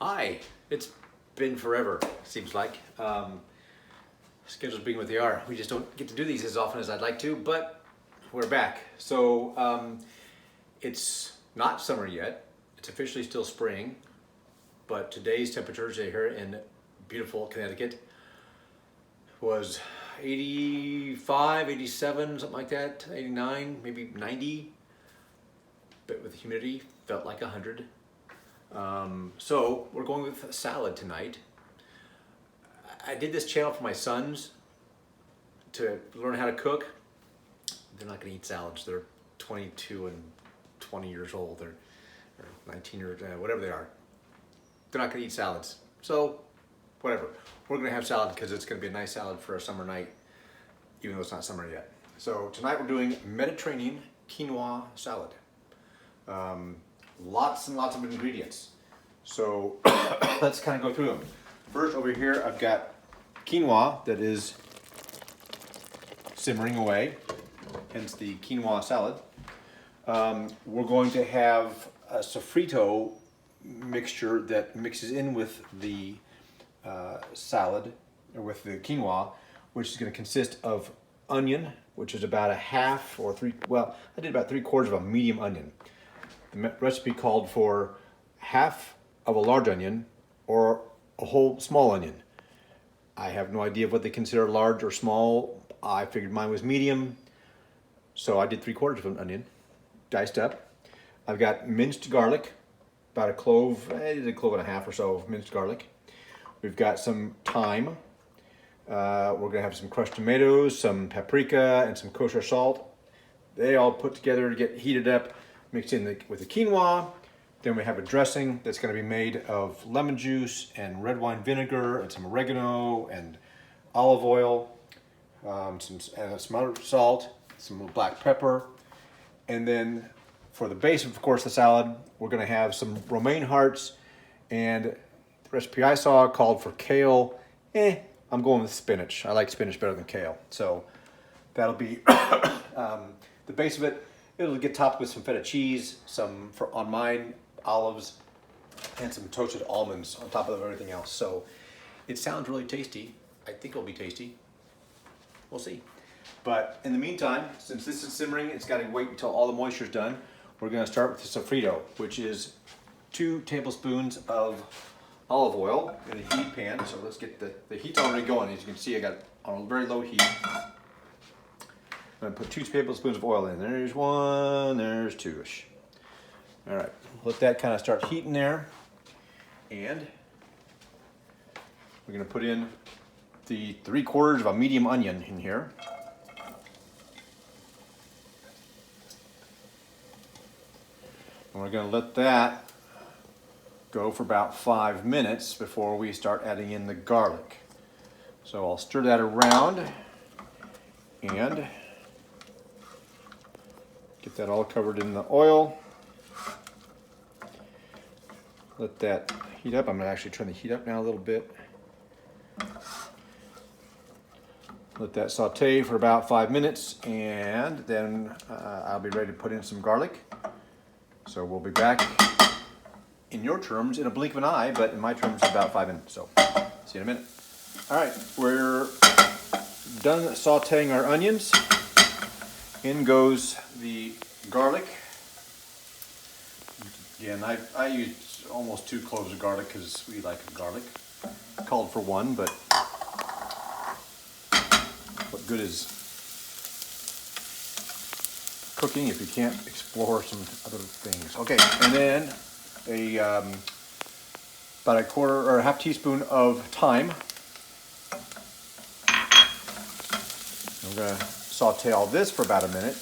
Hi, it's been forever, seems like. Schedules being what they are. We just don't get to do these as often as I'd like to, but we're back. So it's not summer yet. It's officially still spring, but today's temperatures here in beautiful Connecticut was 85, 87, something like that, 89, maybe 90, but with humidity, felt like 100. So we're going with a salad tonight. I did this channel for my sons to learn how to cook. They're not going to eat salads. They're 22 and 20 years old. They're 19 or whatever they are. They're not going to eat salads. So whatever. We're going to have salad because it's going to be a nice salad for a summer night, even though it's not summer yet. So tonight we're doing Mediterranean quinoa salad. Lots and lots of ingredients. So let's kind of go through them. First, over here, I've got quinoa that is simmering away, hence the quinoa salad. We're going to have a sofrito mixture that mixes in with the salad, or with the quinoa, which is going to consist of onion, which is about a half or I did about 3/4 of a medium onion. The recipe called for half of a large onion or a whole small onion. I have no idea what they consider large or small. I figured mine was medium, so I did 3/4 of an onion, diced up. I've got minced garlic, about a clove, I did a clove and a half or so of minced garlic. We've got some thyme. We're gonna have some crushed tomatoes, some paprika, and some kosher salt. They all put together to get heated up, mixed in with the quinoa. Then we have a dressing that's going to be made of lemon juice and red wine vinegar and some oregano and olive oil, some other salt, some black pepper. And then for the base, of course, the salad, we're going to have some romaine hearts, and the recipe I saw called for kale. I'm going with spinach. I like spinach better than kale. So that'll be the base of it. It'll get topped with some feta cheese, on mine, olives, and some toasted almonds on top of everything else. So it sounds really tasty. I think it'll be tasty. We'll see. But in the meantime, since this is simmering, it's got to wait until all the moisture's done. We're going to start with the sofrito, which is 2 tablespoons of olive oil in a heat pan. So let's get the heat's already going. As you can see, I got it on a very low heat. I'm going to put 2 tablespoons of oil in. There's 1, there's 2-ish. All right, let that kind of start heating there. And we're going to put in the 3/4 of a medium onion in here. And we're going to let that go for about 5 minutes before we start adding in the garlic. So I'll stir that around and get that all covered in the oil. Let that heat up. I'm going to actually turn the heat up now a little bit. Let that saute for about 5 minutes, and then I'll be ready to put in some garlic. So we'll be back, in your terms, in a blink of an eye, but in my terms, about 5 minutes. So see you in a minute. All right, we're done sauteing our onions. In goes the garlic. Again, I use almost 2 cloves of garlic because we like garlic. Called for 1, but what good is cooking if you can't explore some other things? Okay, and then about a 1/4 or a half teaspoon of thyme. I'm going to saute all this for about a minute.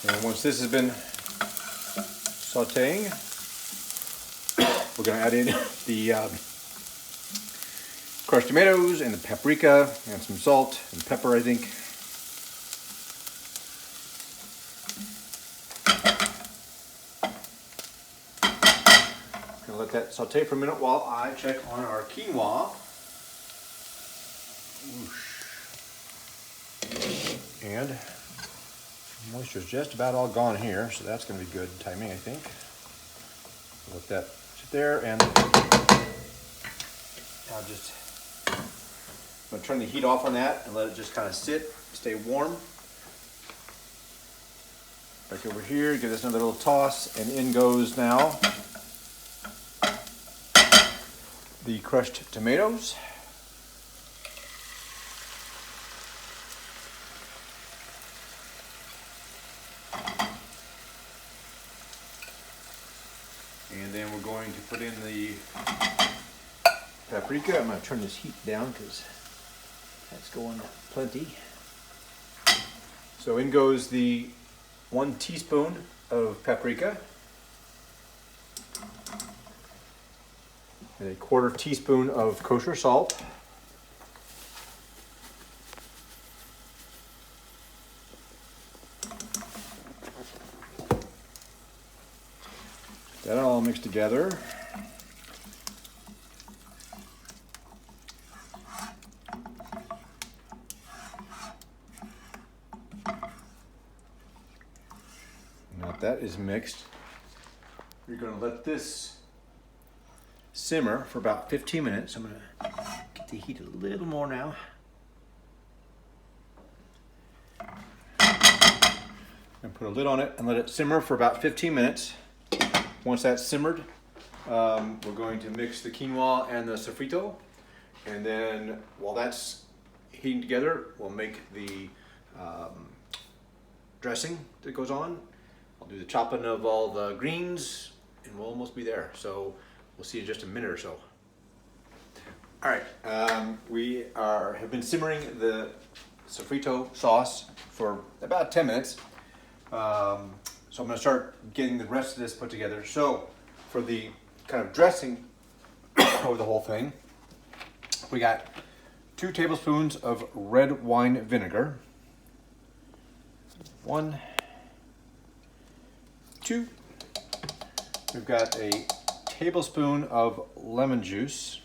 And once this has been sauteing, we're going to add in the crushed tomatoes and the paprika and some salt and pepper, I think. Going to let that saute for a minute while I check on our quinoa. And Moisture's just about all gone here, so that's going to be good timing, I think. Let that sit there, and I'm going to turn the heat off on that and let it just kind of sit, stay warm. Back over here, give this another little toss, and in goes now the crushed tomatoes. And then we're going to put in the paprika. I'm going to turn this heat down because that's going plenty. So in goes the 1 teaspoon of paprika and a 1/4 teaspoon of kosher salt. That all mixed together. Now that is mixed, you're going to let this simmer for about 15 minutes. I'm going to get the heat a little more now. And put a lid on it and let it simmer for about 15 minutes. Once that's simmered, we're going to mix the quinoa and the sofrito, and then while that's heating together, we'll make the dressing that goes on. I'll do the chopping of all the greens, and we'll almost be there. So we'll see in just a minute or so. All right, we have been simmering the sofrito sauce for about 10 minutes. So I'm going to start getting the rest of this put together. So for the kind of dressing over the whole thing, we got 2 tablespoons of red wine vinegar. 1, 2. We've got a tablespoon of lemon juice.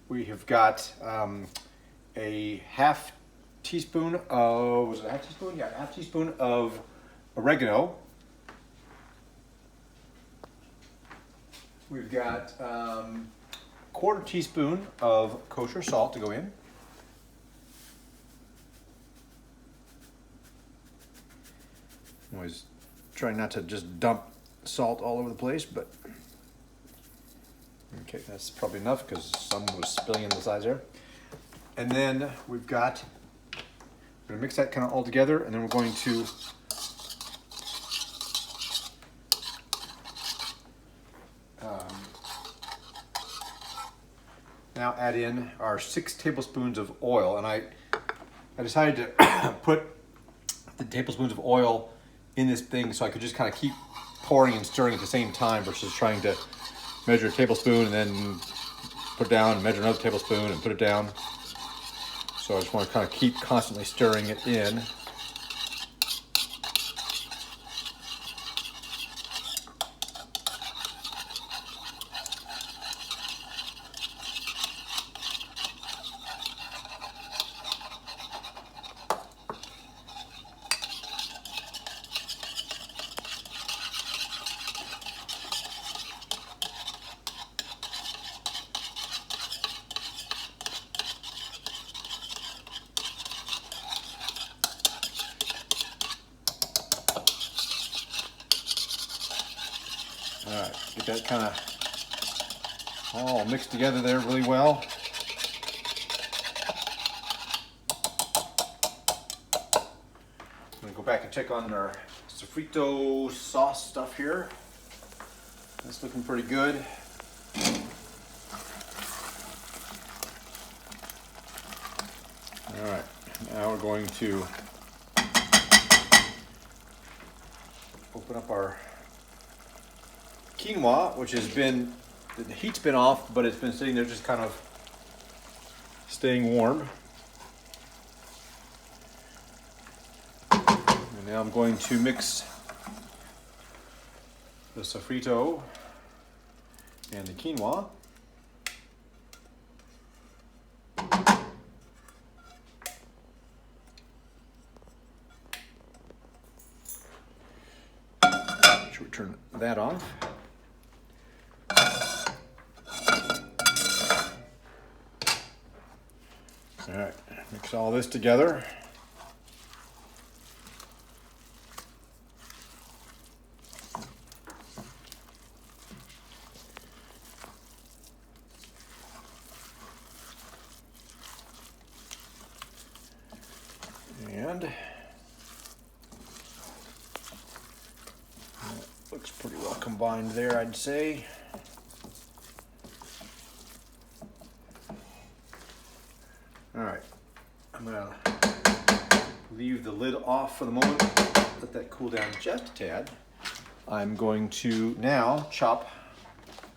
We have got a half teaspoon of, was it a half teaspoon? Yeah, half teaspoon of oregano. We've got 1/4 teaspoon of kosher salt to go in. I'm always trying not to just dump salt all over the place, but okay, that's probably enough because some was spilling in the sides there. And then we're going to mix that kind of all together, and then we're going to now add in our 6 tablespoons of oil. And I decided to put the tablespoons of oil in this thing so I could just kind of keep pouring and stirring at the same time versus trying to measure a tablespoon and then put it down and measure another tablespoon and put it down. So I just want to kind of keep constantly stirring it in. All right, get that kind of all mixed together there really well. I'm gonna go back and check on our sofrito sauce stuff here. That's looking pretty good. All right, now we're going to open up our quinoa, which has been, the heat's been off, but it's been sitting there just kind of staying warm. And now I'm going to mix the sofrito and the quinoa. turn that off. All right, mix all this together. And that looks pretty well combined there, I'd say. All right, I'm gonna leave the lid off for the moment, let that cool down just a tad. I'm going to now chop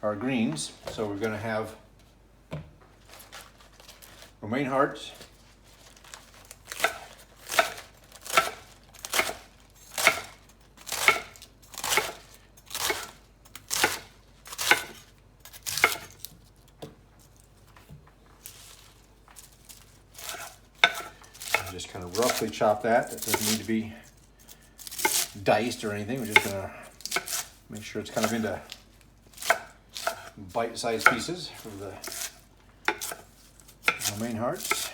our greens. So we're gonna have romaine hearts, just kind of roughly chop that. That doesn't need to be diced or anything. We're just gonna make sure it's kind of into bite-sized pieces for the romaine hearts.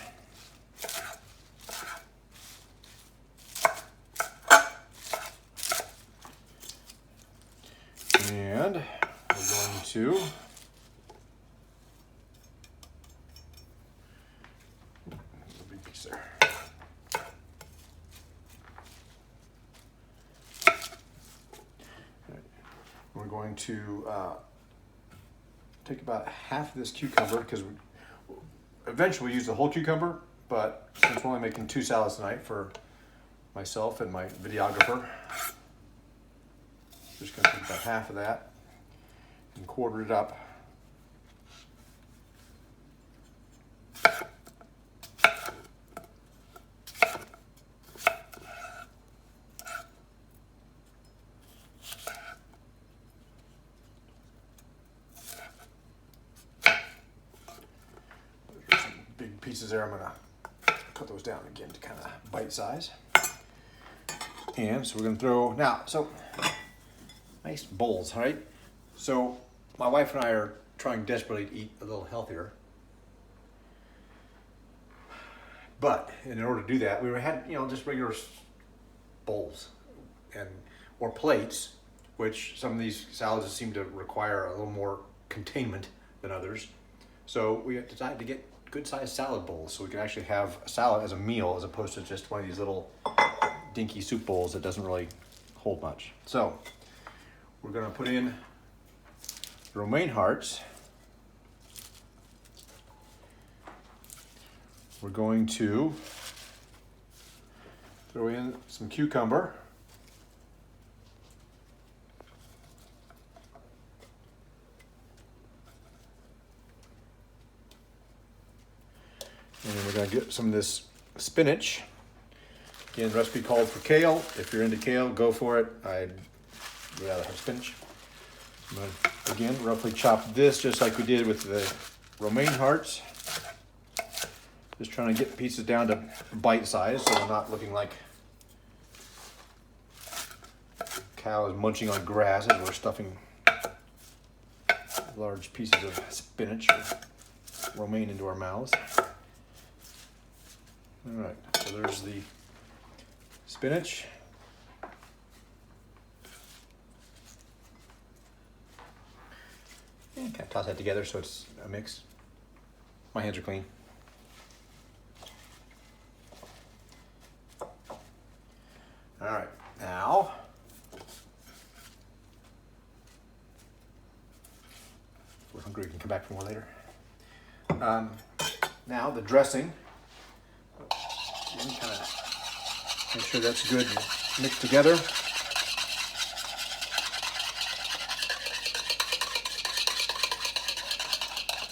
And we're going to big piece there. We're going to take about half of this cucumber, because eventually we'll use the whole cucumber, but since we're only making 2 salads tonight for myself and my videographer, just going to take about half of that and quarter it up. Pieces there, I'm gonna cut those down again to kind of bite size. And so we're gonna throw now, so nice bowls, all right? So my wife and I are trying desperately to eat a little healthier, but in order to do that, we had, you know, just regular bowls and or plates, which some of these salads seem to require a little more containment than others. So we decided to get good-sized salad bowls so we can actually have a salad as a meal as opposed to just one of these little dinky soup bowls that doesn't really hold much. So we're going to put in the romaine hearts. We're going to throw in some cucumber. And then we're going to get some of this spinach. Again, the recipe called for kale. If you're into kale, go for it. I'd rather have spinach. I'm going to, again, roughly chop this just like we did with the romaine hearts. Just trying to get pieces down to bite size so they're not looking like cows munching on grass as we're stuffing large pieces of spinach or romaine into our mouths. All right, so there's the spinach. And kind of toss that together so it's a mix. My hands are clean. All right, now if we're hungry, we can come back for more later. Now the dressing. Kind of make sure that's good mixed together.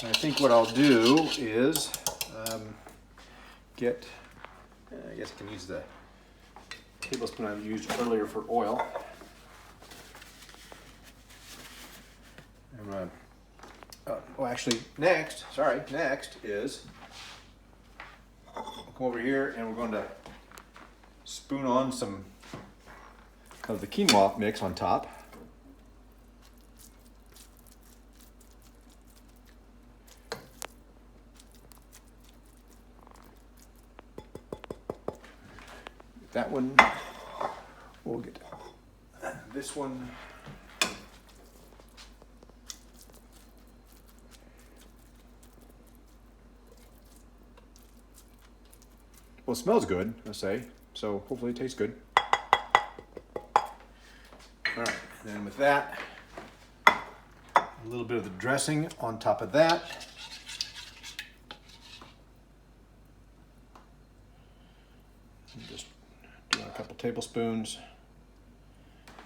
And I think what I'll do is get, I guess I can use the tablespoon I used earlier for oil. I'm gonna, oh, actually, next is come over here and we're going to spoon on some of the quinoa mix on top. that one, we'll get this one. Well, it smells good, I say, so hopefully it tastes good. All right, and then with that, a little bit of the dressing on top of that. I'm just doing a couple tablespoons.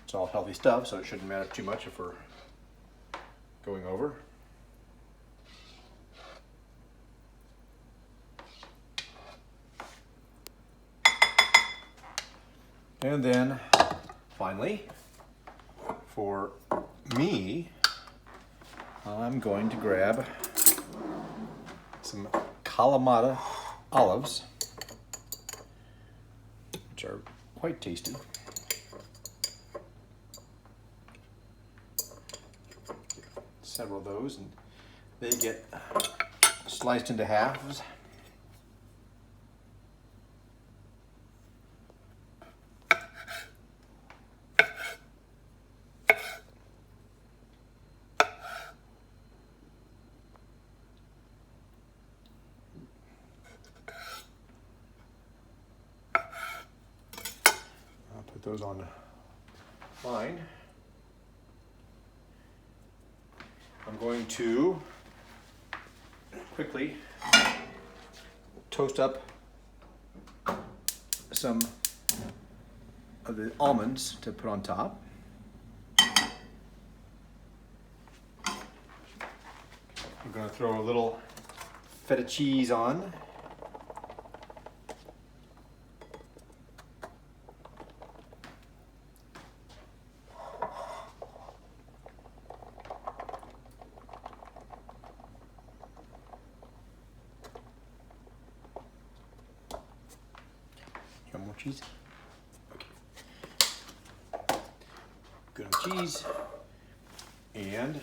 It's all healthy stuff, so it shouldn't matter too much if we're going over. And then, finally, for me, I'm going to grab some Kalamata olives, which are quite tasty. Several of those, and they get sliced into halves. Put those on mine. I'm going to quickly toast up some of the almonds to put on top. I'm going to throw a little feta cheese on. You want more cheese? Okay. Good on cheese. And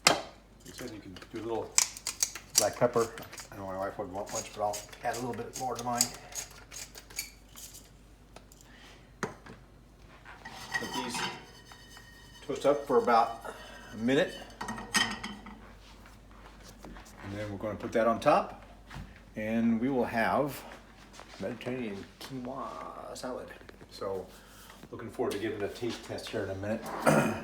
it says you can do a little black pepper. I know my wife wouldn't want much, but I'll add a little bit more to mine. Let these toast up for about a minute. And then we're going to put that on top. And we will have Mediterranean quinoa salad. So, looking forward to giving it a taste test here in a minute. I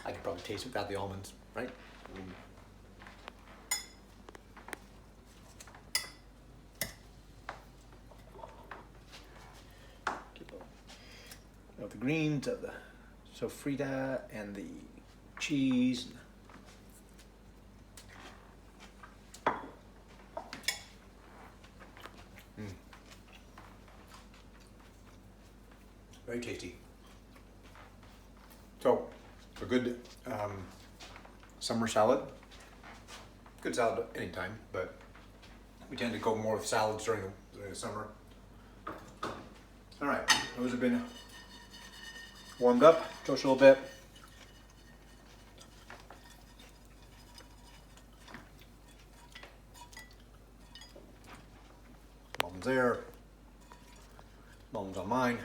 can probably taste it without the almonds, right? Of the greens, of the sofrito, and the cheese. Very tasty. So, a good summer salad. Good salad anytime, but we tend to go more with salads during the summer. All right, those have been warmed up, toast a little bit. Almonds there, almonds on mine.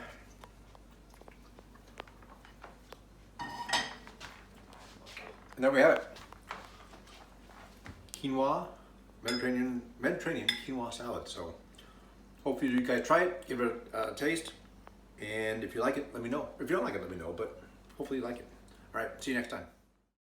And there we have it. Quinoa, Mediterranean quinoa salad. So hopefully you guys try it, give it a taste. And if you like it, let me know. If you don't like it, let me know, but hopefully you like it. All right, see you next time.